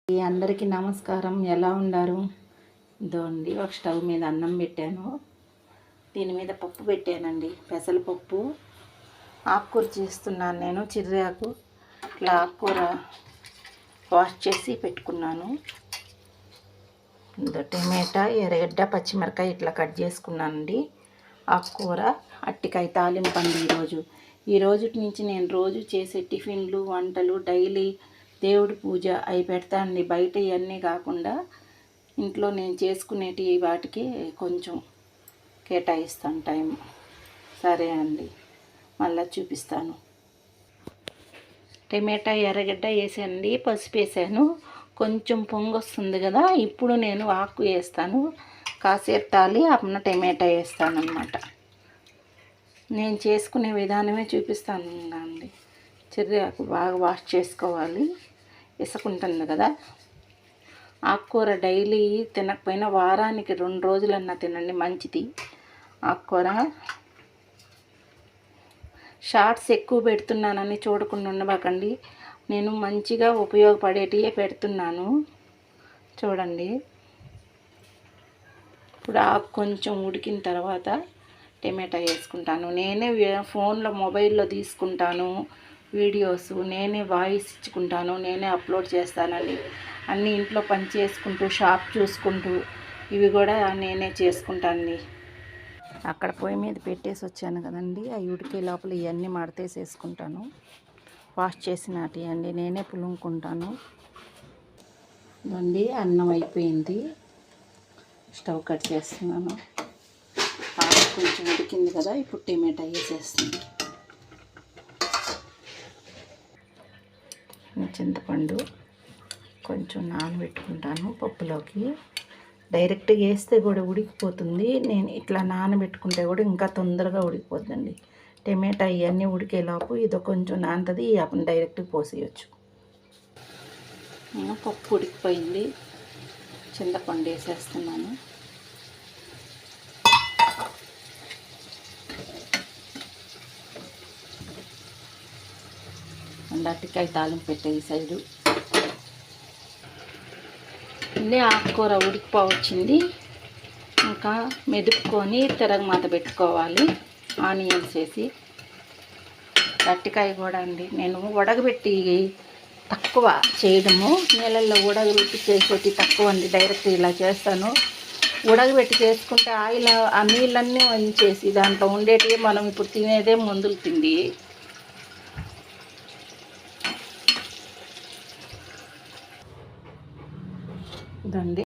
అందరికీ నమస్కారం. ఎలా ఉన్నారు? ఇదండి ఒక స్టవ్ మీద అన్నం పెట్టాను. దీని మీద పప్పు పెట్టానండి, పెసరపప్పు. ఆకుకూర చేస్తున్నాను నేను, చిర్రాకు. ఇట్లా ఆకుకూర వాష్ చేసి పెట్టుకున్నాను. టమాటా, ఎర్రగడ్డ, పచ్చిమిరకాయ ఇట్లా కట్ చేసుకున్నానండి. ఆకుకూర, అట్టికాయ తాలింపు అండి. ఈ రోజు నుంచి నేను రోజు చేసే టిఫిన్లు, వంటలు, డైలీ దేవుడి పూజ అవి పెడతానండి. బయట ఇవన్నీ కాకుండా ఇంట్లో నేను చేసుకునేటి వాటికి కొంచెం కేటాయిస్తాను టైం. సరే అండి, మళ్ళీ చూపిస్తాను. టమాటా, ఎర్రగడ్డ వేసానండి, పసుపు వేసాను. కొంచెం పొంగు వస్తుంది కదా, ఇప్పుడు నేను ఆకు వేస్తాను. కాసేపు తాలి అప్పుడు టమాటా వేస్తాను అన్నమాట. నేను చేసుకునే విధానమే చూపిస్తాను అండి. చిర్రాకు బాగా వాష్ చేసుకోవాలి, ఇసుకుంటుంది కదా. ఆకుకూర డైలీ తినకపోయినా వారానికి 2 రోజులన్నా తినండి, మంచిది ఆకుకూర. షార్ట్స్ ఎక్కువ పెడుతున్నానని చూడకుండా ఉండబాకండి. నేను మంచిగా ఉపయోగపడేటివే పెడుతున్నాను, చూడండి. ఇప్పుడు ఆకు కొంచెం ఉడికిన తర్వాత టమాటా వేసుకుంటాను. నేనే ఫోన్లో మొబైల్లో తీసుకుంటాను వీడియోస్, నేనే వాయిస్ ఇచ్చుకుంటాను, నేనే అప్లోడ్ చేస్తానండి. అన్నీ ఇంట్లో పని చేసుకుంటూ, షాప్ చూసుకుంటూ ఇవి కూడా నేనే చేసుకుంటానండి. అక్కడ పొయ్యి మీద పెట్టేసి వచ్చాను కదండి, అవి ఉడికే లోపల ఇవన్నీ మడతేసేసుకుంటాను. వాష్ చేసినవి అండి, నేనే పులుముకుంటాను. ఇదండి అన్నం అయిపోయింది, స్టవ్ కట్ చేస్తున్నాను. ఆకు కొంచెం ఉడికింది కదా, ఇప్పుడు టమాటా వేసేస్తుంది. చింతపండు కొంచెం నానబెట్టుకుంటాను పప్పులోకి. డైరెక్ట్గా వేస్తే కూడా ఉడికిపోతుంది. నేను ఇట్లా నానబెట్టుకుంటే కూడా ఇంకా తొందరగా ఉడికిపోతుందండి. టమాటా ఇవన్నీ ఉడికేలోపు ఇది కొంచెం నానుతుంది, అప్పుడు డైరెక్ట్గా పోసేయచ్చు. నేను పప్పు ఉడికిపోయింది, చింతపండు వేసేస్తున్నాను. అట్టికాయ తాలింపు పెట్టే ఈ సైడు. ఆకుకూర ఉడికిపోవచ్చింది, ఇంకా మెదుపుకొని తిరగమాత పెట్టుకోవాలి ఆనియన్స్ వేసి. అట్టికాయ కూడా అండి నేను ఉడకబెట్టి తక్కువ చేయడము, నీళ్ళల్లో ఉడకబెట్టి చేసేటి తక్కువ అండి. డైరెక్ట్ ఇలా చేస్తాను. ఉడకబెట్టి చేసుకుంటే ఆయిల్ ఆ నీళ్ళన్నీ వంచేసి దాంట్లో ఉండేటివి మనం ఇప్పుడు తినేదే మందులు తిండి. ఇదండి